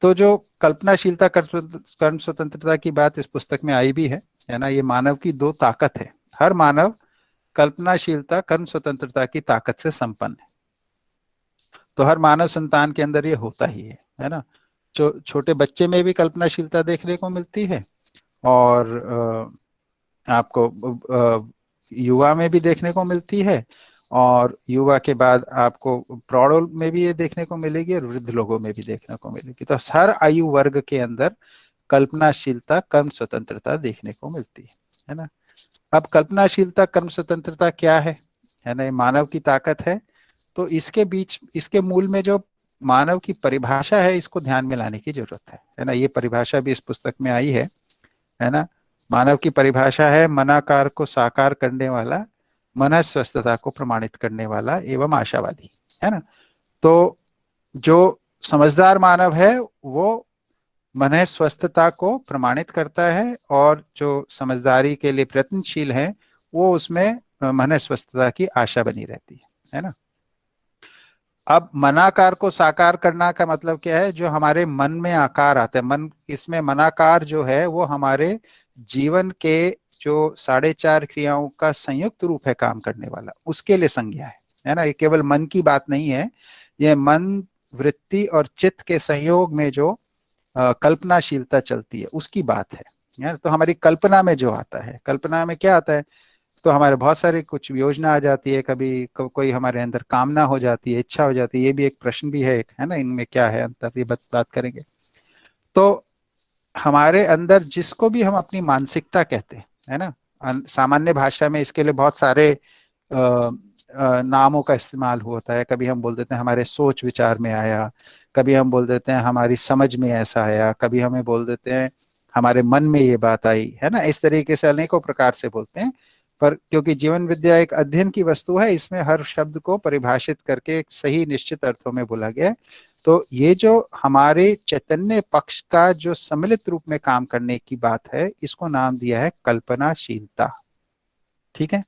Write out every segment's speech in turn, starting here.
तो जो कल्पनाशीलता कर्म स्वतंत्रता की बात इस पुस्तक में आई भी है ना। ये मानव की दो ताकत है। हर मानव कल्पनाशीलता कर्म स्वतंत्रता की ताकत से संपन्न है। तो हर मानव संतान के अंदर ये होता ही है ना। छोटे बच्चे में भी कल्पनाशीलता देखने को मिलती है, और आपको युवा में भी देखने को मिलती है, और युवा के बाद आपको प्रौढ़ में भी ये देखने को मिलेगी, और वृद्ध लोगों में भी देखने को मिलेगी। तो हर आयु वर्ग के अंदर कल्पनाशीलता कर्म स्वतंत्रता देखने को मिलती है ना। अब कल्पनाशीलता कर्म स्वतंत्रता क्या है ना, ये मानव की ताकत है। तो इसके बीच, इसके मूल में जो मानव की परिभाषा है, इसको ध्यान में लाने की जरूरत है ना। ये परिभाषा भी इस पुस्तक में आई है ना। मानव की परिभाषा है मनाकार को साकार करने वाला, मन स्वस्थता को प्रमाणित करने वाला एवं आशावादी, है ना। तो जो समझदार मानव है वो मन स्वस्थता को प्रमाणित करता है, और जो समझदारी के लिए प्रयत्नशील है वो उसमें मन स्वस्थता की आशा बनी रहती है ना। अब मनाकार को साकार करना का मतलब क्या है? जो हमारे मन में आकार आता है, मन, इसमें मनाकार जो है वो हमारे जीवन के जो 4.5 क्रियाओं का संयुक्त रूप है काम करने वाला, उसके लिए संज्ञा है ना। ये केवल मन की बात नहीं है, ये मन, वृत्ति और चित्त के संयोग में जो कल्पनाशीलता चलती है उसकी बात है। तो हमारी कल्पना में जो आता है, कल्पना में क्या आता है? तो हमारे बहुत सारे कुछ योजना आ जाती है, कभी कोई हमारे अंदर कामना हो जाती है, इच्छा हो जाती है। ये भी एक प्रश्न भी है एक, है ना, इनमें क्या है अंतर, ये बात करेंगे। तो हमारे अंदर जिसको भी हम अपनी मानसिकता कहते हैं, है ना, सामान्य भाषा में इसके लिए बहुत सारे नामों का इस्तेमाल होता है। कभी हम बोल देते हैं हमारे सोच विचार में आया, कभी हम बोल देते हैं हमारी समझ में ऐसा आया, कभी हमें बोल देते हैं हमारे मन में ये बात आई, है ना। इस तरीके से अनेकों प्रकार से बोलते हैं। पर क्योंकि जीवन विद्या एक अध्ययन की वस्तु है, इसमें हर शब्द को परिभाषित करके एक सही निश्चित अर्थों में बोला गया है। तो ये जो हमारे चैतन्य पक्ष का जो सम्मिलित रूप में काम करने की बात है, इसको नाम दिया है कल्पनाशीलता। ठीक है।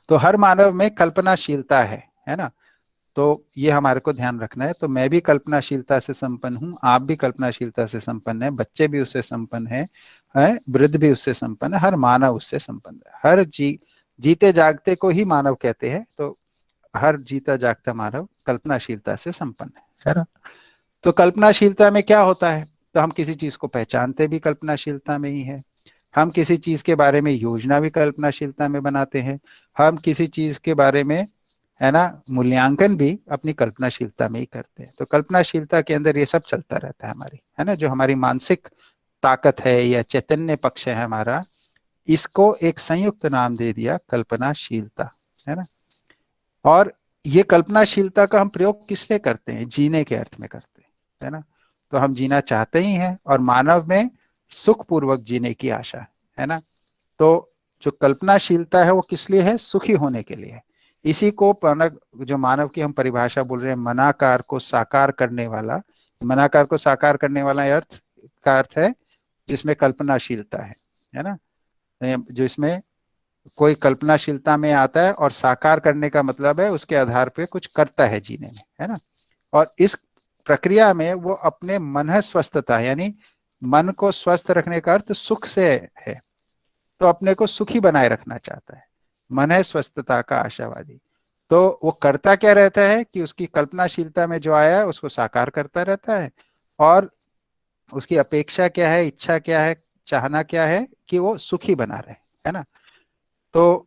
तो हर मानव में कल्पनाशीलता है ना। तो ये हमारे को ध्यान रखना है। तो मैं भी कल्पनाशीलता से संपन्न हूँ, आप भी कल्पनाशीलता से संपन्न है, बच्चे भी उससे संपन्न है, वृद्ध भी उससे संपन्न है, हर मानव उससे संपन्न है। हर जीते जागते को ही मानव कहते हैं। तो हर जीता जागता मानव कल्पनाशीलता से संपन्न है ना। तो कल्पनाशीलता में क्या होता है? तो हम किसी चीज को पहचानते भी कल्पनाशीलता में ही है। हम किसी चीज के बारे में योजना भी कल्पनाशीलता में बनाते हैं। हम किसी चीज के बारे में, है ना, मूल्यांकन भी अपनी कल्पनाशीलता में ही करते हैं। तो कल्पनाशीलता के अंदर ये सब चलता रहता है हमारी, है ना। जो हमारी मानसिक ताकत है या चैतन्य पक्ष है हमारा, इसको एक संयुक्त नाम दे दिया कल्पनाशीलता, है ना। और ये कल्पनाशीलता का हम प्रयोग किस लिए करते हैं? जीने के अर्थ में करते हैं, है ना। तो हम जीना चाहते ही हैं, और मानव में सुखपूर्वक जीने की आशा है ना। तो जो कल्पनाशीलता है वो किस लिए है? सुखी होने के लिए है। इसी को जो मानव की हम परिभाषा बोल रहे हैं, मनाकार को साकार करने वाला। मनाकार को साकार करने वाला अर्थ का अर्थ है जिसमें कल्पनाशीलता है ना। जो इसमें कोई कल्पनाशीलता में आता है, और साकार करने का मतलब है उसके आधार पे कुछ करता है जीने में, है ना। और इस प्रक्रिया में वो अपने मन स्वस्थता, यानी मन को स्वस्थ रखने का अर्थ सुख से है, तो अपने को सुखी बनाए रखना चाहता है, मन है स्वस्थता का आशावादी। तो वो करता क्या रहता है कि उसकी कल्पनाशीलता में जो आया है उसको साकार करता रहता है, और उसकी अपेक्षा क्या है, इच्छा क्या है, चाहना क्या है कि वो सुखी बना रहे, है ना। तो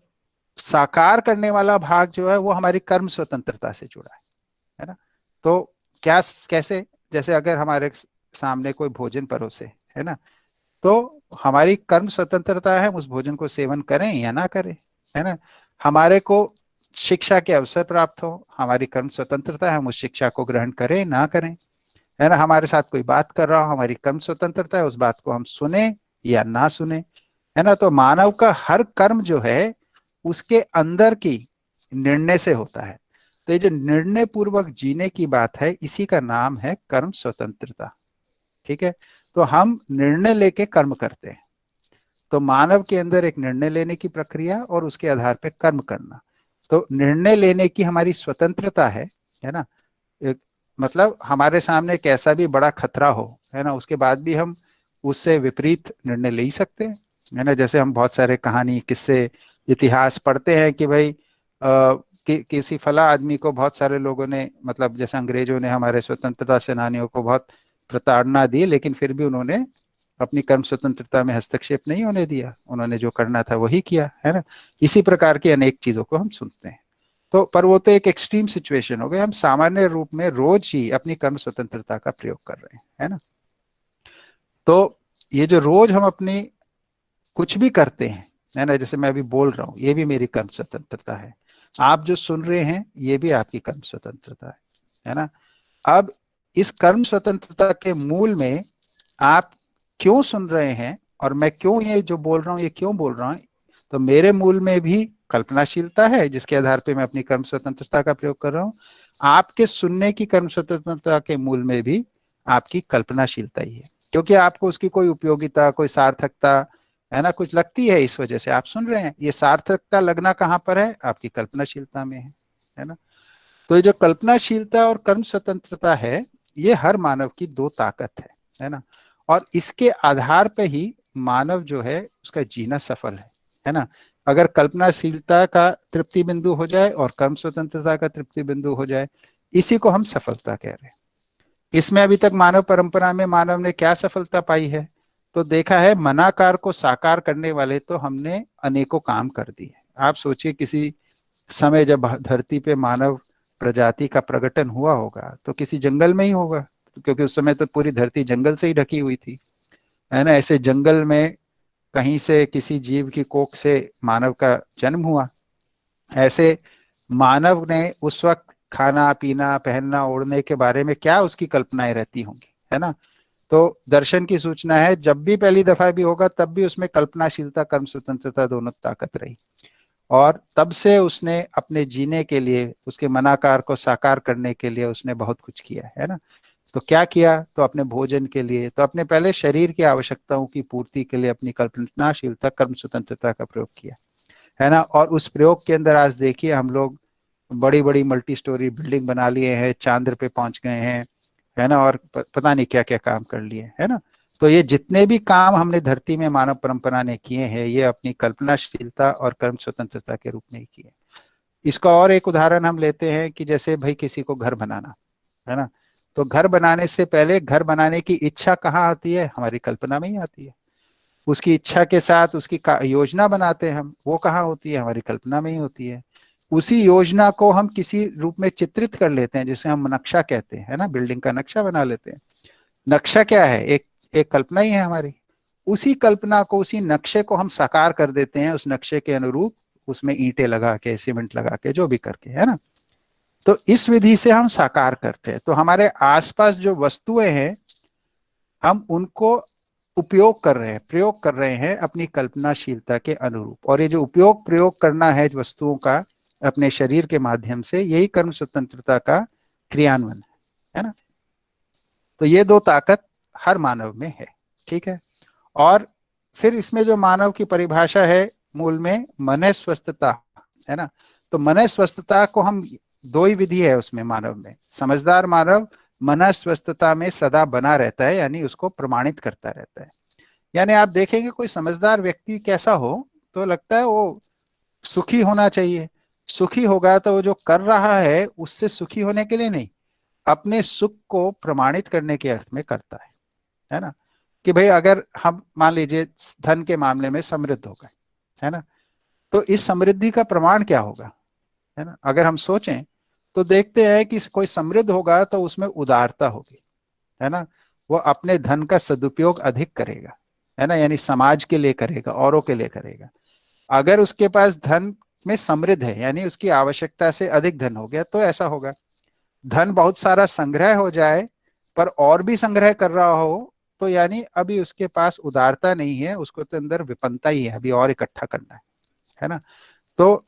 साकार करने वाला भाग जो है वो हमारी कर्म स्वतंत्रता से जुड़ा है ना। तो क्या, कैसे? जैसे अगर हमारे सामने कोई भोजन परोसे, है ना, तो हमारी कर्म स्वतंत्रता है हम उस भोजन को सेवन करें या ना करें, है ना। हमारे को शिक्षा के अवसर प्राप्त हो, हमारी कर्म स्वतंत्रता है हम उस शिक्षा को ग्रहण करें ना करें, है ना। हमारे साथ कोई बात कर रहा हो, हमारी कर्म स्वतंत्रता है उस बात को हम सुने या ना सुने, है ना। तो मानव का हर कर्म जो है उसके अंदर की निर्णय से होता है। तो ये जो निर्णय पूर्वक जीने की बात है, इसी का नाम है कर्म स्वतंत्रता। ठीक है। तो हम निर्णय लेके कर्म करते हैं। तो मानव के अंदर एक निर्णय लेने की प्रक्रिया और उसके आधार पे कर्म करना। तो निर्णय लेने की हमारी स्वतंत्रता है ना। एक मतलब हमारे सामने कैसा भी बड़ा खतरा हो, है ना, उसके बाद भी हम उससे विपरीत निर्णय ले ही सकते हैं, है ना। जैसे हम बहुत सारे कहानी किस्से इतिहास पढ़ते हैं कि भाई किसी फला आदमी को बहुत सारे लोगों ने, मतलब जैसे अंग्रेजों ने हमारे स्वतंत्रता सेनानियों को बहुत प्रताड़ना दी, लेकिन फिर भी उन्होंने अपनी कर्म स्वतंत्रता में हस्तक्षेप नहीं होने दिया, उन्होंने जो करना था वही किया, है ना। इसी प्रकार की अनेक चीजों को हम सुनते हैं। तो पर वो तो एक एक्सट्रीम सिचुएशन हो गई, हम सामान्य रूप में रोज ही अपनी कर्म स्वतंत्रता का प्रयोग कर रहे हैं, है ना। तो ये जो रोज हम अपनी कुछ भी करते हैं, है ना, जैसे मैं अभी बोल रहा हूँ, ये भी मेरी कर्म स्वतंत्रता है। आप जो सुन रहे हैं ये भी आपकी कर्म स्वतंत्रता है ना। अब इस कर्म स्वतंत्रता के मूल में आप क्यों सुन रहे हैं और मैं क्यों ये जो बोल रहा हूँ ये क्यों बोल रहा हूँ, तो मेरे मूल में भी कल्पनाशीलता है जिसके आधार पे मैं अपनी कर्म स्वतंत्रता का प्रयोग कर रहा हूँ। आपके सुनने की कर्म स्वतंत्रता के मूल में भी आपकी कल्पनाशीलता ही है, क्योंकि आपको उसकी कोई उपयोगिता, कोई सार्थकता, है ना, कुछ लगती है, इस वजह से आप सुन रहे हैं। ये सार्थकता लगना कहाँ पर है? आपकी कल्पनाशीलता में है ना। तो ये जो कल्पनाशीलता और कर्म स्वतंत्रता है, ये हर मानव की दो ताकत है ना। और इसके आधार पे ही मानव जो है उसका जीना सफल है ना। अगर कल्पनाशीलता का तृप्ति बिंदु हो जाए और कर्म स्वतंत्रता का तृप्ति बिंदु हो जाए, इसी को हम सफलता कह रहे हैं। इसमें अभी तक मानव परंपरा में मानव ने क्या सफलता पाई है? तो देखा है, मनाकार को साकार करने वाले तो हमने अनेकों काम कर दिए। आप सोचिए, किसी समय जब धरती पे मानव प्रजाति का प्रकटन हुआ होगा तो किसी जंगल में ही होगा, क्योंकि उस समय तो पूरी धरती जंगल से ही ढकी हुई थी, है ना। ऐसे जंगल में कहीं से किसी जीव की कोख से मानव का जन्म हुआ। ऐसे मानव ने उस वक्त खाना पीना पहनना ओढ़ने के बारे में क्या उसकी कल्पनाएं रहती होंगी, है ना। तो दर्शन की सूचना है, जब भी पहली दफा भी होगा तब भी उसमें कल्पनाशीलता कर्म स्वतंत्रता दोनों ताकत रही। और तब से उसने अपने जीने के लिए, उसके मनाकार को साकार करने के लिए उसने बहुत कुछ किया, है ना। तो क्या किया? तो अपने भोजन के लिए, तो अपने पहले शरीर की आवश्यकताओं की पूर्ति के लिए अपनी कल्पनाशीलता कर्म स्वतंत्रता का प्रयोग किया, है ना। और उस प्रयोग के अंदर आज देखिए, हम लोग बड़ी बड़ी मल्टी स्टोरी बिल्डिंग बना लिए हैं, चांद्र पे पहुंच गए हैं, है ना। और पता नहीं क्या क्या काम कर लिए, है ना। तो ये जितने भी काम हमने धरती में मानव परंपरा ने किए हैं, ये अपनी कल्पनाशीलता और कर्म स्वतंत्रता के रूप में ही किए। इसका और एक उदाहरण हम लेते हैं कि जैसे भाई किसी को घर बनाना, है ना। तो घर बनाने से पहले घर बनाने की इच्छा कहाँ आती है? हमारी कल्पना में ही आती है। उसकी इच्छा के साथ उसकी योजना बनाते हैं हम, वो कहाँ होती है? हमारी कल्पना में ही होती है। उसी योजना को हम किसी रूप में चित्रित कर लेते हैं, जिसे हम नक्शा कहते हैं, है ना। बिल्डिंग का नक्शा बना लेते हैं। नक्शा क्या है? एक एक कल्पना ही है हमारी। उसी कल्पना को, उसी नक्शे को हम साकार कर देते हैं उस नक्शे के अनुरूप, उसमें ईंटें लगा के, सीमेंट लगा के, जो भी करके, है ना। तो इस विधि से हम साकार करते हैं। तो हमारे आसपास जो वस्तुएं हैं, हम उनको उपयोग कर रहे हैं, प्रयोग कर रहे हैं अपनी कल्पनाशीलता के अनुरूप। और ये जो उपयोग प्रयोग करना है वस्तुओं का अपने शरीर के माध्यम से, यही कर्म स्वतंत्रता का क्रियान्वयन है ना। तो ये दो ताकत हर मानव में है, ठीक है। और फिर इसमें जो मानव की परिभाषा है मूल में, मन स्वस्थता, है ना। तो मन स्वस्थता को हम, दो ही विधि है उसमें मानव में। समझदार मानव मन स्वस्थता में सदा बना रहता है, यानी उसको प्रमाणित करता रहता है। यानी आप देखेंगे कोई समझदार व्यक्ति कैसा हो, तो लगता है वो सुखी होना चाहिए। सुखी होगा तो वो जो कर रहा है उससे सुखी होने के लिए नहीं, अपने सुख को प्रमाणित करने के अर्थ में करता है ना। कि भाई अगर हम मान लीजिए धन के मामले में समृद्ध हो गए, है ना, तो इस समृद्धि का प्रमाण क्या होगा, है ना। अगर हम सोचें तो देखते हैं कि कोई समृद्ध होगा तो उसमें उदारता होगी, है ना। वो अपने धन का सदुपयोग अधिक करेगा, है ना, यानी समाज के लिए करेगा, औरों के लिए करेगा। अगर उसके पास धन में समृद्ध है, यानी उसकी आवश्यकता से अधिक धन हो गया, तो ऐसा होगा। धन बहुत सारा संग्रह हो जाए पर और भी संग्रह कर रहा हो, तो यानी अभी उसके पास उदारता नहीं है, उसको तो अंदर विपन्नता ही है, अभी और इकट्ठा करना है ना। तो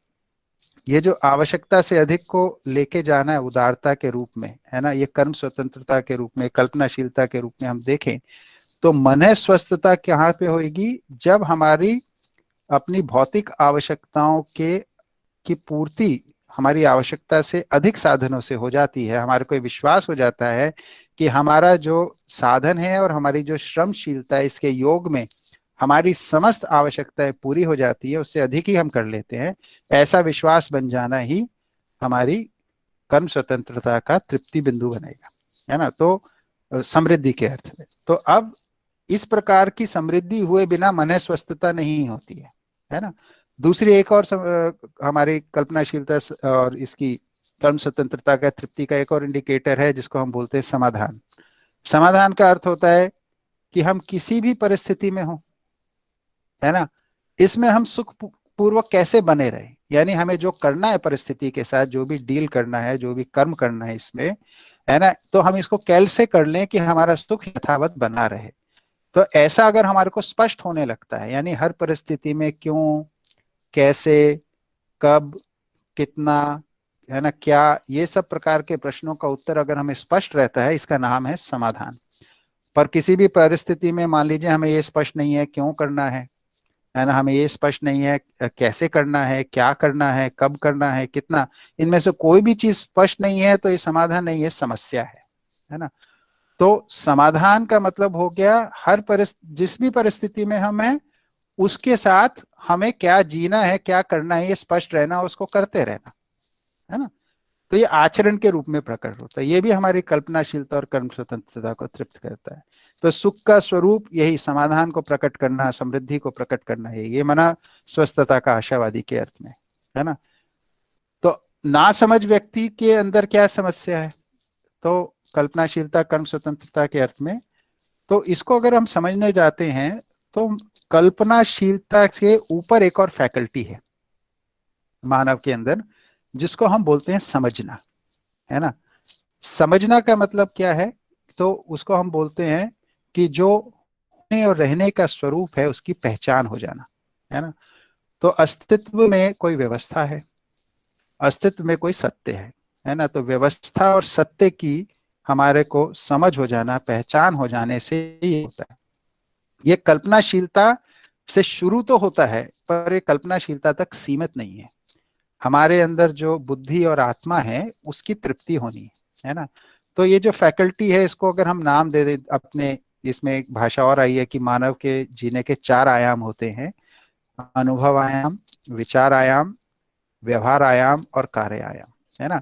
ये जो आवश्यकता से अधिक को लेके जाना है उदारता के रूप में, है ना, ये कर्म स्वतंत्रता के रूप में, कल्पनाशीलता के रूप में हम देखें, तो मन स्वस्थता कहाँ पे होगी? जब हमारी अपनी भौतिक आवश्यकताओं के की पूर्ति हमारी आवश्यकता से अधिक साधनों से हो जाती है, हमारे को ये विश्वास हो जाता है कि हमारा जो साधन है और हमारी जो श्रमशीलता है, इसके योग में हमारी समस्त आवश्यकताएं पूरी हो जाती है, उससे अधिक ही हम कर लेते हैं। ऐसा विश्वास बन जाना ही हमारी कर्म स्वतंत्रता का तृप्ति बिंदु बनेगा, है ना। तो समृद्धि के अर्थ में तो अब इस प्रकार की समृद्धि हुए बिना मन स्वस्थता नहीं होती है ना। दूसरी एक और हमारी कल्पनाशीलता और इसकी कर्म स्वतंत्रता का तृप्ति का एक और इंडिकेटर है, जिसको हम बोलते हैं समाधान। समाधान का अर्थ होता है कि हम किसी भी परिस्थिति में हो, है ना, इसमें हम सुख पूर्वक कैसे बने रहे, यानी हमें जो करना है परिस्थिति के साथ, जो भी डील करना है, जो भी कर्म करना है इसमें, है ना, तो हम इसको कैसे कर लें कि हमारा सुख यथावत बना रहे। तो ऐसा अगर हमारे को स्पष्ट होने लगता है, यानी हर परिस्थिति में क्यों, कैसे, कब, कितना, है ना, क्या, ये सब प्रकार के प्रश्नों का उत्तर अगर हमें स्पष्ट रहता है, इसका नाम है समाधान। पर किसी भी परिस्थिति में मान लीजिए हमें ये स्पष्ट नहीं है क्यों करना है ना, हमें ये स्पष्ट नहीं है कैसे करना है, क्या करना है, कब करना है, कितना, इनमें से कोई भी चीज स्पष्ट नहीं है, तो ये समाधान नहीं है, समस्या है ना। तो समाधान का मतलब हो गया हर जिस भी परिस्थिति में हम हैं, उसके साथ हमें क्या जीना है, क्या करना है, ये स्पष्ट रहना, उसको करते रहना, है ना। तो ये आचरण के रूप में प्रकट होता है, ये भी हमारी कल्पनाशीलता और कर्म स्वतंत्रता को तृप्त करता है। तो सुख का स्वरूप यही समाधान को प्रकट करना, समृद्धि को प्रकट करना है, ये मना स्वस्थता का आशावादी के अर्थ में, है ना। तो ना समझ व्यक्ति के अंदर क्या समस्या है, तो कल्पनाशीलता कर्म स्वतंत्रता के अर्थ में, तो इसको अगर हम समझने जाते हैं, तो कल्पनाशीलता से ऊपर एक और फैकल्टी है मानव के अंदर, जिसको हम बोलते हैं समझना, है ना। समझना का मतलब क्या है, तो उसको हम बोलते हैं कि जो होने और रहने का स्वरूप है, उसकी पहचान हो जाना, है ना। तो अस्तित्व में कोई व्यवस्था है, अस्तित्व में कोई सत्य है ना। तो व्यवस्था और सत्य की हमारे को समझ हो जाना, पहचान हो जाने से ही होता है। ये कल्पनाशीलता से शुरू तो होता है, पर ये कल्पनाशीलता तक सीमित नहीं है। हमारे अंदर जो बुद्धि और आत्मा है, उसकी तृप्ति होनी है ना। तो ये जो फैकल्टी है, इसको अगर हम नाम दे दें अपने, इसमें एक भाषा और आई है कि मानव के जीने के चार आयाम होते हैं: अनुभव आयाम, विचार आयाम, व्यवहार आयाम और कार्य आयाम, है ना।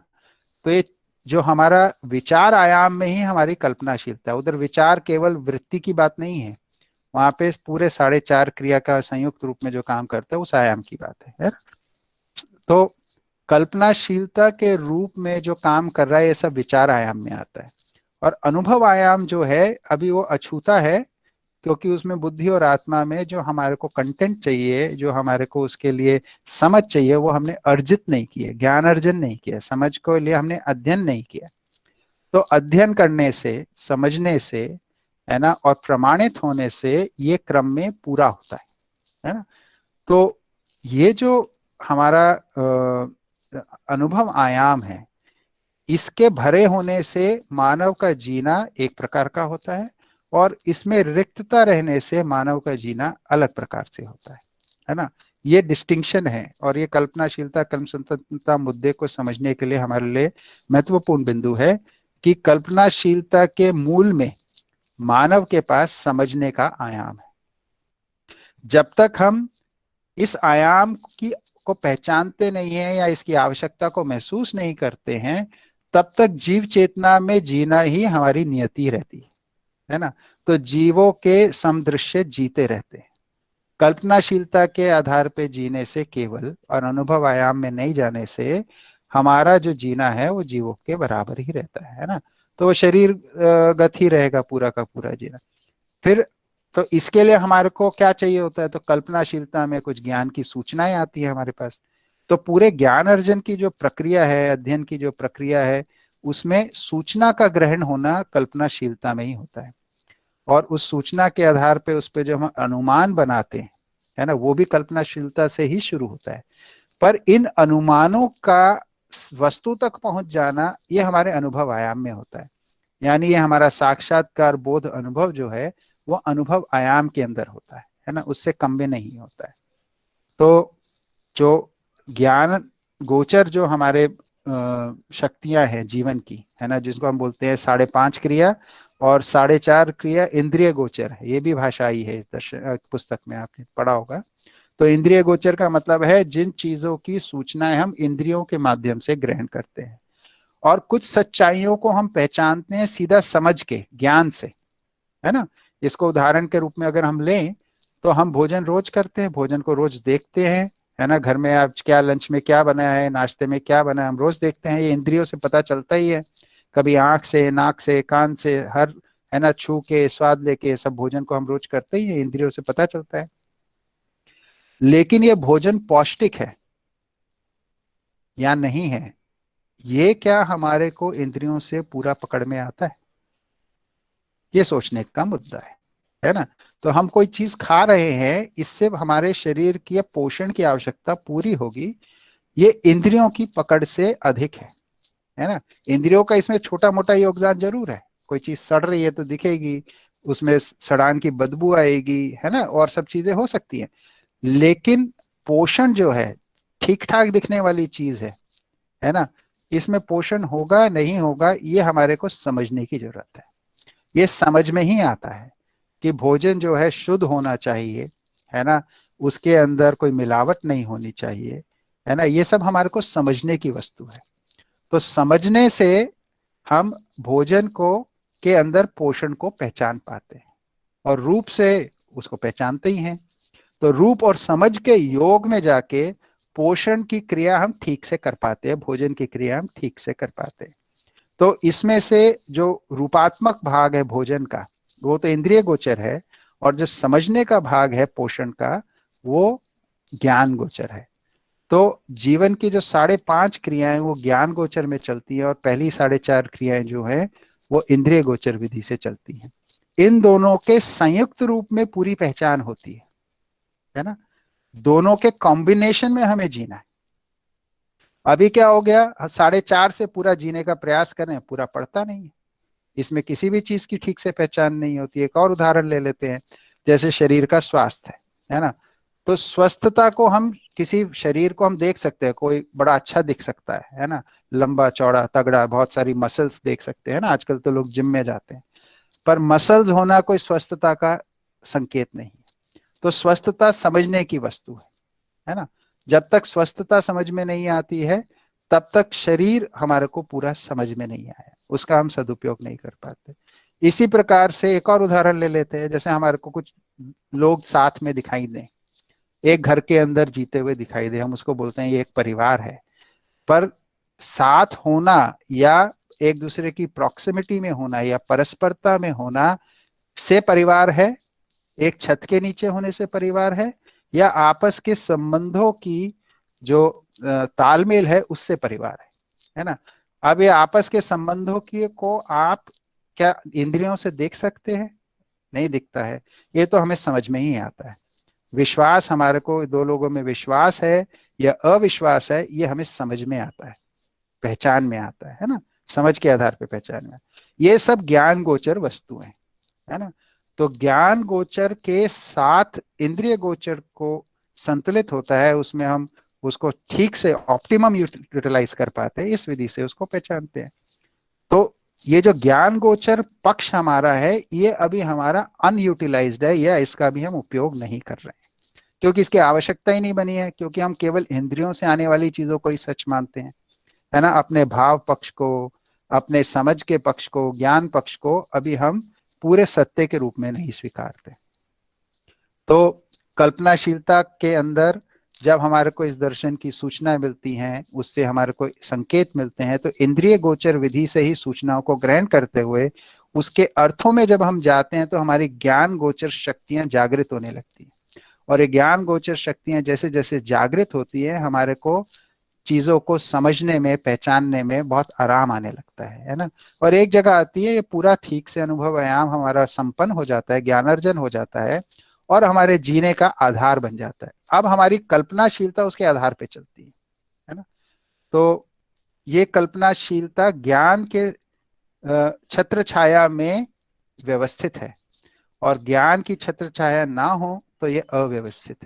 तो ये जो हमारा विचार आयाम में ही हमारी कल्पनाशीलता है, उधर विचार केवल वृत्ति की बात नहीं है, वहां पे पूरे 4.5 क्रिया का संयुक्त रूप में जो काम करता है, उस आयाम की बात है ना? तो कल्पनाशीलता के रूप में जो काम कर रहा है, ये सब विचार आयाम में आता है। और अनुभव आयाम जो है, अभी वो अछूता है, क्योंकि उसमें बुद्धि और आत्मा में जो हमारे को कंटेंट चाहिए, जो हमारे को उसके लिए समझ चाहिए, वो हमने अर्जित नहीं किया, ज्ञान अर्जन नहीं किया, समझ को लिए हमने अध्ययन नहीं किया। तो अध्ययन करने से, समझने से, है ना, और प्रमाणित होने से ये क्रम में पूरा होता है ना। तो ये जो हमारा अनुभव आयाम है, इसके भरे होने से मानव का जीना एक प्रकार का होता है, और इसमें रिक्तता रहने से मानव का जीना अलग प्रकार से होता है ना। ये डिस्टिंक्शन है, और ये कल्पनाशीलता कर्म स्वतंत्रता मुद्दे को समझने के लिए हमारे लिए महत्वपूर्ण बिंदु है कि कल्पनाशीलता के मूल में मानव के पास समझने का आयाम है। जब तक हम इस आयाम की को पहचानते नहीं है या इसकी आवश्यकता को महसूस नहीं करते हैं, तब तक जीव चेतना में जीना ही हमारी नियति रहती है ना। तो जीवों के समदृश्य जीते रहते हैं, कल्पनाशीलता के आधार पे जीने से केवल, और अनुभव आयाम में नहीं जाने से हमारा जो जीना है वो जीवों के बराबर ही रहता है ना। तो वो शरीर गत ही रहेगा पूरा का पूरा जीना। फिर तो इसके लिए हमारे को क्या चाहिए होता है, तो कल्पनाशीलता में कुछ ज्ञान की सूचनाएं आती है हमारे पास। तो पूरे ज्ञान अर्जन की जो प्रक्रिया है, अध्ययन की जो प्रक्रिया है, उसमें सूचना का ग्रहण होना कल्पनाशीलता में ही होता है। और उस सूचना के आधार पे उस पे जो हम अनुमान बनाते हैं, है ना, वो भी कल्पनाशीलता से ही शुरू होता है। पर इन अनुमानों का वस्तु तक पहुंच जाना, ये हमारे अनुभव आयाम में होता है। यानी ये हमारा साक्षात्कार बोध अनुभव जो है, वो अनुभव आयाम के अंदर होता है ना, उससे कम में नहीं होता है। तो जो ज्ञान गोचर जो हमारे शक्तियां हैं जीवन की, है ना, जिसको हम बोलते हैं 5.5 क्रिया और 4.5 क्रिया इंद्रिय गोचर है। ये भी भाषा आई है इस दर्शन पुस्तक में, आपने पढ़ा होगा। तो इंद्रिय गोचर का मतलब है जिन चीजों की सूचनाएं हम इंद्रियों के माध्यम से ग्रहण करते हैं, और कुछ सच्चाइयों को हम पहचानते हैं सीधा समझ के, ज्ञान से, है ना। इसको उदाहरण के रूप में अगर हम लें, तो हम भोजन रोज करते हैं, भोजन को रोज देखते हैं, है ना। घर में आज क्या, लंच में क्या बना है, नाश्ते में क्या बना है, हम रोज देखते हैं। ये इंद्रियों से पता चलता ही है, कभी आंख से, नाक से, कान से, हर, है ना, छू के, स्वाद लेके, सब भोजन को हम रोज करते ही है, इंद्रियों से पता चलता है। लेकिन ये भोजन पौष्टिक है या नहीं है, ये क्या हमारे को इंद्रियों से पूरा पकड़ में आता है? ये सोचने का मुद्दा है ना। तो हम कोई चीज खा रहे हैं, इससे हमारे शरीर की या पोषण की आवश्यकता पूरी होगी, ये इंद्रियों की पकड़ से अधिक है ना। इंद्रियों का इसमें छोटा मोटा योगदान जरूर है, कोई चीज सड़ रही है तो दिखेगी, उसमें सड़ान की बदबू आएगी, है ना, और सब चीजें हो सकती हैं। लेकिन पोषण जो है, ठीक ठाक दिखने वाली चीज है ना, इसमें पोषण होगा नहीं होगा, ये हमारे को समझने की जरूरत है। ये समझ में ही आता है कि भोजन जो है शुद्ध होना चाहिए, है ना, उसके अंदर कोई मिलावट नहीं होनी चाहिए, है ना। ये सब हमारे को समझने की वस्तु है। तो समझने से हम भोजन को के अंदर पोषण को पहचान पाते हैं, और रूप से उसको पहचानते ही हैं। तो रूप और समझ के योग में जाके पोषण की क्रिया हम ठीक से कर पाते हैं, भोजन की क्रिया हम ठीक से कर पाते हैं। तो इसमें से जो रूपात्मक भाग है भोजन का, वो तो इंद्रिय गोचर है, और जो समझने का भाग है पोषण का, वो ज्ञान गोचर है। तो जीवन की जो 5.5 क्रियाएं वो ज्ञान गोचर में चलती है, और पहली 4.5 क्रियाएं जो है वो इंद्रिय गोचर विधि से चलती हैं। इन दोनों के संयुक्त रूप में पूरी पहचान होती है ना। दोनों के कॉम्बिनेशन में हमें जीना है। अभी क्या हो गया, 4.5 से पूरा जीने का प्रयास करें, पूरा पड़ता नहीं है, इसमें किसी भी चीज की ठीक से पहचान नहीं होती। एक और उदाहरण ले लेते हैं, जैसे शरीर का स्वास्थ्य है ना। तो स्वस्थता को हम, किसी शरीर को हम देख सकते हैं, कोई बड़ा अच्छा दिख सकता है ना, लंबा चौड़ा तगड़ा, बहुत सारी मसल्स देख सकते हैं ना, आजकल तो लोग जिम में जाते हैं। पर मसल्स होना कोई स्वस्थता का संकेत नहीं है। तो स्वस्थता समझने की वस्तु है ना। जब तक स्वस्थता समझ में नहीं आती है, तब तक शरीर हमारे को पूरा समझ में नहीं आया, उसका हम सदुपयोग नहीं कर पाते। इसी प्रकार से एक और उदाहरण ले लेते हैं, जैसे हमारे को कुछ लोग साथ में दिखाई दें, एक घर के अंदर जीते हुए दिखाई दे, हम उसको बोलते हैं ये एक परिवार है। पर साथ होना, या एक दूसरे की प्रॉक्सिमिटी में होना, या परस्परता में होना से परिवार है, एक छत के नीचे होने से परिवार या आपस के संबंधों की जो तालमेल है उससे परिवार है ना। अब ये आपस के संबंधों की को आप क्या इंद्रियों से देख सकते हैं? नहीं दिखता है। ये तो हमें समझ में ही आता है। विश्वास, हमारे को दो लोगों में विश्वास है या अविश्वास है, ये हमें समझ में आता है, पहचान में आता है ना। समझ के आधार पे पहचान में, ये सब ज्ञान गोचर वस्तुएं है ना। तो ज्ञान गोचर के साथ इंद्रिय गोचर को संतुलित होता है, उसमें हम उसको ठीक से ऑप्टिमम यूटिलाइज कर पाते हैं, इस विधि से उसको पहचानते हैं। तो ये जो ज्ञान गोचर पक्ष हमारा है, ये अभी हमारा अनयूटिलाइज्ड है, या इसका भी हम उपयोग नहीं कर रहे हैं, क्योंकि इसकी आवश्यकता ही नहीं बनी है, क्योंकि हम केवल इंद्रियों से आने वाली चीजों को ही सच मानते हैं, है ना। अपने भाव पक्ष को, अपने समझ के पक्ष को, ज्ञान पक्ष को अभी हम पूरे सत्य के रूप में नहीं स्वीकारते। तो कल्पनाशीलता के अंदर जब हमारे को इस दर्शन की सूचना मिलती हैं, उससे हमारे को संकेत मिलते हैं, तो इंद्रिय गोचर विधि से ही सूचनाओं को ग्रहण करते हुए उसके अर्थों में जब हम जाते हैं, तो हमारी ज्ञान गोचर शक्तियां जागृत होने लगती हैं। और ये ज्ञान गोचर शक्तियां जैसे जैसे जागृत होती है, हमारे को चीजों को समझने में, पहचानने में बहुत आराम आने लगता है ना। और एक जगह आती है, ये पूरा ठीक से अनुभव आयाम हमारा संपन्न हो जाता है, ज्ञानार्जन हो जाता है, और हमारे जीने का आधार बन जाता है। अब हमारी कल्पनाशीलता उसके आधार पे चलती है ना। तो ये कल्पनाशीलता ज्ञान के छत्र छाया में व्यवस्थित और ज्ञान की छत्र छाया ना हो तो ये अव्यवस्थित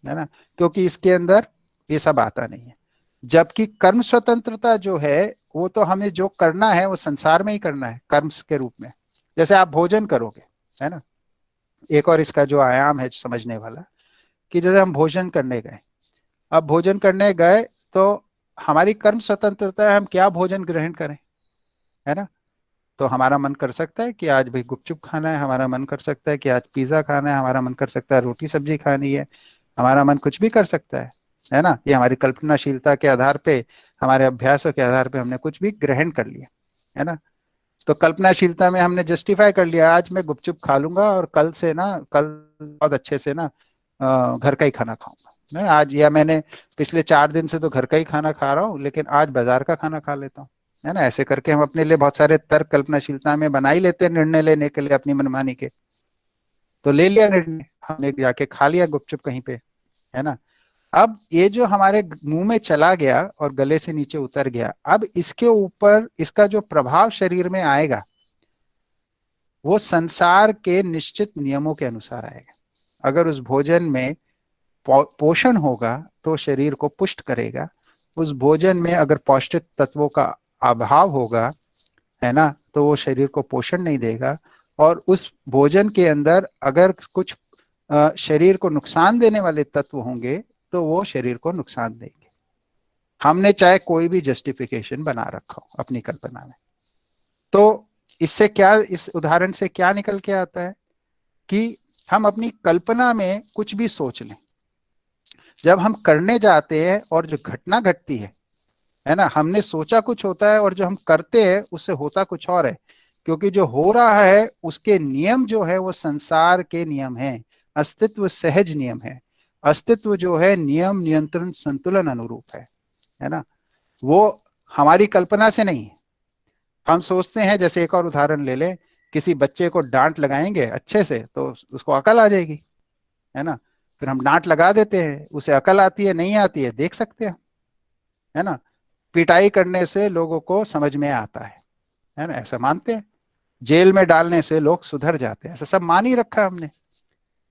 है ना, क्योंकि इसके अंदर ये सब आता नहीं है। जबकि कर्म स्वतंत्रता जो है, वो तो हमें जो करना है वो संसार में ही करना है कर्म के रूप में। जैसे आप भोजन करोगे, है ना, एक और इसका जो आयाम है समझने वाला, कि जैसे हम भोजन करने गए, अब भोजन करने गए तो हमारी कर्म स्वतंत्रता है हम क्या भोजन ग्रहण करें, है ना। तो हमारा मन कर सकता है कि आज भाई गुपचुप खाना है, हमारा मन कर सकता है कि आज पिज्जा खाना है, हमारा मन कर सकता है रोटी सब्जी खानी है, हमारा मन कुछ भी कर सकता है ना। ये हमारी कल्पनाशीलता के आधार पे, हमारे अभ्यासों के आधार पे हमने कुछ भी ग्रहण कर लिया, है ना। तो कल्पनाशीलता में हमने जस्टिफाई कर लिया, आज मैं गुपचुप खा लूंगा और कल से ना, कल बहुत अच्छे से ना घर का ही खाना खाऊंगा मैं आज, या मैंने पिछले 4 दिन से तो घर का ही खाना खा रहा हूँ लेकिन आज बाजार का खाना खा लेता हूँ, है ना। ऐसे करके हम अपने लिए बहुत सारे तर्क कल्पनाशीलता में बना ही लेते हैं निर्णय लेने के लिए अपनी मनमानी के। तो ले लिया निर्णय, हमने जाके खा लिया गुपचुप कहीं पे, है ना। अब ये जो हमारे मुंह में चला गया और गले से नीचे उतर गया, अब इसके ऊपर इसका जो प्रभाव शरीर में आएगा वो संसार के निश्चित नियमों के अनुसार आएगा। अगर उस भोजन में पोषण होगा तो शरीर को पुष्ट करेगा। उस भोजन में अगर पौष्टिक तत्वों का अभाव होगा, है ना, तो वो शरीर को पोषण नहीं देगा। और उस भोजन के अंदर अगर कुछ शरीर को नुकसान देने वाले तत्व होंगे तो वो शरीर को नुकसान देंगे। हमने चाहे कोई भी जस्टिफिकेशन बना रखा हो अपनी कल्पना में। तो इससे क्या, इस उदाहरण से क्या निकल के आता है कि हम अपनी कल्पना में कुछ भी सोच लें, जब हम करने जाते हैं और जो घटना घटती है ना, हमने सोचा कुछ होता है और जो हम करते हैं उससे होता कुछ और है। क्योंकि जो हो रहा है उसके नियम जो है वो संसार के नियम है, अस्तित्व सहज नियम है। अस्तित्व जो है नियम नियंत्रण संतुलन अनुरूप है ना। वो हमारी कल्पना से नहीं है। हम सोचते हैं, जैसे एक और उदाहरण ले लें, किसी बच्चे को डांट लगाएंगे अच्छे से तो उसको अकल आ जाएगी, है ना। फिर हम डांट लगा देते हैं, उसे अकल आती है नहीं आती है देख सकते हैं, है ना। पिटाई करने से लोगों को समझ में आता है ना, ऐसा मानते हैं। जेल में डालने से लोग सुधर जाते हैं, ऐसा सब मान ही रखा है हमने।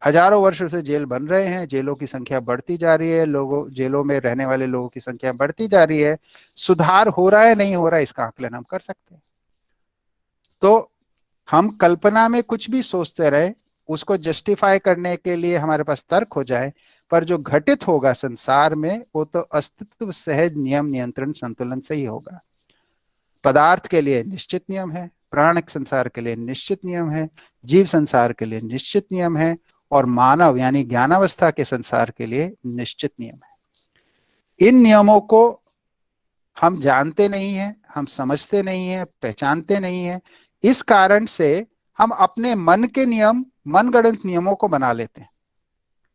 हजारों वर्षों से जेल बन रहे हैं, जेलों की संख्या बढ़ती जा रही है, लोगों जेलों में रहने वाले लोगों की संख्या बढ़ती जा रही है। सुधार हो रहा है नहीं हो रहा है इसका आकलन हम कर सकते हैं। तो हम कल्पना में कुछ भी सोचते रहे, उसको जस्टिफाई करने के लिए हमारे पास तर्क हो जाए, पर जो घटित होगा संसार में वो तो अस्तित्व सहज नियम नियंत्रण संतुलन से ही होगा। पदार्थ के लिए निश्चित नियम है, प्राण संसार के लिए निश्चित नियम है, जीव संसार के लिए निश्चित नियम है, और मानव यानी ज्ञानावस्था के संसार के लिए निश्चित नियम है। इन नियमों को हम जानते नहीं हैं, हम समझते नहीं हैं, पहचानते नहीं हैं। इस कारण से हम अपने मन के नियम, मनगढ़ंत नियमों को बना लेते हैं।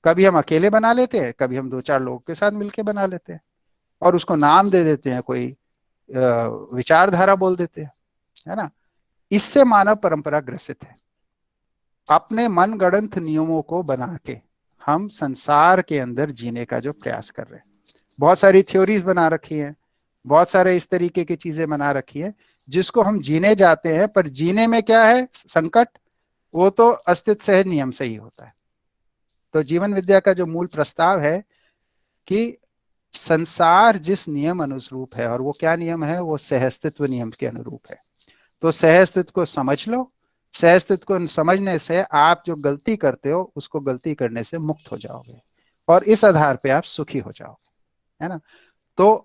कभी हम अकेले बना लेते हैं, कभी हम दो चार लोगों के साथ मिलकर बना लेते हैं और उसको नाम दे देते हैं, कोई विचारधारा बोल देते हैं, है ना। इससे मानव परंपरा ग्रसित है। अपने मनगढ़ंत नियमों को बना के हम संसार के अंदर जीने का जो प्रयास कर रहे हैं, बहुत सारी थ्योरीज बना रखी हैं, बहुत सारे इस तरीके की चीजें बना रखी है जिसको हम जीने जाते हैं, पर जीने में क्या है संकट, वो तो अस्तित्व सहज नियम से ही होता है। तो जीवन विद्या का जो मूल प्रस्ताव है कि संसार जिस नियम अनुरूप है, और वो क्या नियम है, वो सहअस्तित्व नियम के अनुरूप है। तो सहअस्तित्व को समझ लो। सहअस्तित्व को समझने से आप जो गलती करते हो उसको गलती करने से मुक्त हो जाओगे और इस आधार पे आप सुखी हो जाओगे, है ना। तो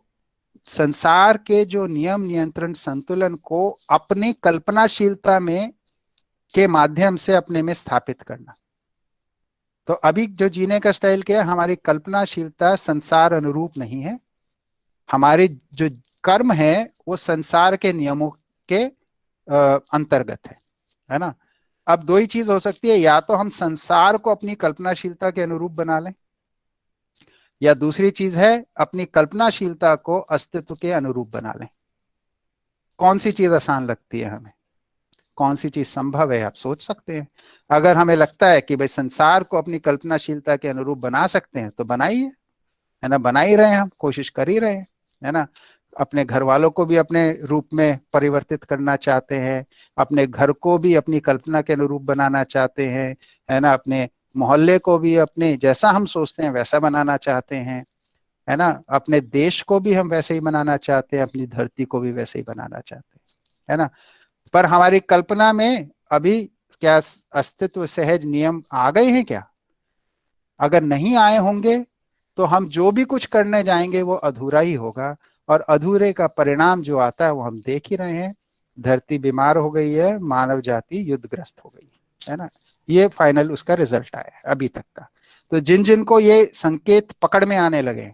संसार के जो नियम नियंत्रण संतुलन को अपनी कल्पनाशीलता में के माध्यम से अपने में स्थापित करना। तो अभी जो जीने का स्टाइल क्या है, हमारी कल्पनाशीलता संसार अनुरूप नहीं है। हमारे जो कर्म है वो संसार के नियमों के अंतर्गत है ना। अब दो ही चीज हो सकती है, या तो हम संसार को अपनी कल्पनाशीलता के अनुरूप बना लें, या दूसरी चीज है अपनी कल्पनाशीलता को अस्तित्व के अनुरूप बना लें। कौन सी चीज आसान लगती है हमें, कौन सी चीज संभव है, आप सोच सकते हैं। अगर हमें लगता है कि भाई संसार को अपनी कल्पनाशीलता के अनुरूप बना सकते हैं तो बनाइए, है ना। बना ही रहे हैं, हम कोशिश कर ही रहे हैं, है ना। अपने घर वालों को भी अपने रूप में परिवर्तित करना चाहते हैं, अपने घर को भी अपनी कल्पना के अनुरूप बनाना चाहते हैं, है ना। अपने मोहल्ले को भी अपने जैसा हम सोचते हैं वैसा बनाना चाहते हैं। है ना। अपने देश को भी हम वैसे ही बनाना चाहते हैं, अपनी धरती को भी वैसे ही बनाना चाहते हैं, है ना। पर हमारी कल्पना में अभी क्या अस्तित्व सहज नियम आ गए हैं क्या? अगर नहीं आए होंगे तो हम जो भी कुछ करने जाएंगे वो अधूरा ही होगा, और अधूरे का परिणाम जो आता है वो हम देख ही रहे हैं। धरती बीमार हो गई है, मानव जाति युद्धग्रस्त हो गई है ना। ये फाइनल उसका रिजल्ट आया है अभी तक का। तो जिन जिन को ये संकेत पकड़ में आने लगे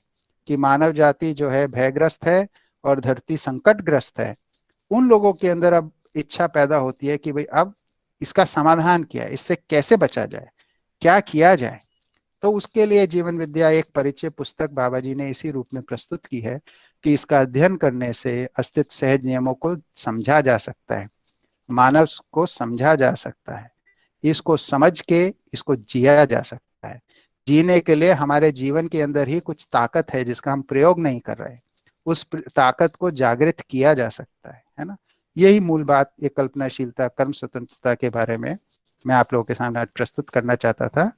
कि मानव जाति जो है भयग्रस्त है और धरती संकटग्रस्त है, उन लोगों के अंदर अब इच्छा पैदा होती है कि भाई अब इसका समाधान क्या है, इससे कैसे बचा जाए, क्या किया जाए। तो उसके लिए जीवन विद्या एक परिचय पुस्तक बाबा जी ने इसी रूप में प्रस्तुत की है कि इसका अध्ययन करने से अस्तित्व सहज नियमों को समझा जा सकता है, मानव को समझा जा सकता है, इसको समझ के इसको जिया जा सकता है। जीने के लिए हमारे जीवन के अंदर ही कुछ ताकत है जिसका हम प्रयोग नहीं कर रहे, उस ताकत को जागृत किया जा सकता है ना। यही मूल बात ये कल्पनाशीलता कर्म स्वतंत्रता के बारे में मैं आप लोगों के सामने आज प्रस्तुत करना चाहता था।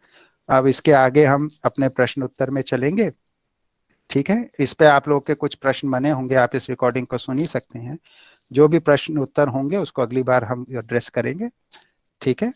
अब इसके आगे हम अपने प्रश्न उत्तर में चलेंगे। ठीक है, इस पे आप लोगों के कुछ प्रश्न बने होंगे, आप इस रिकॉर्डिंग को सुन ही सकते हैं। जो भी प्रश्न उत्तर होंगे उसको अगली बार हम एड्रेस करेंगे। ठीक है।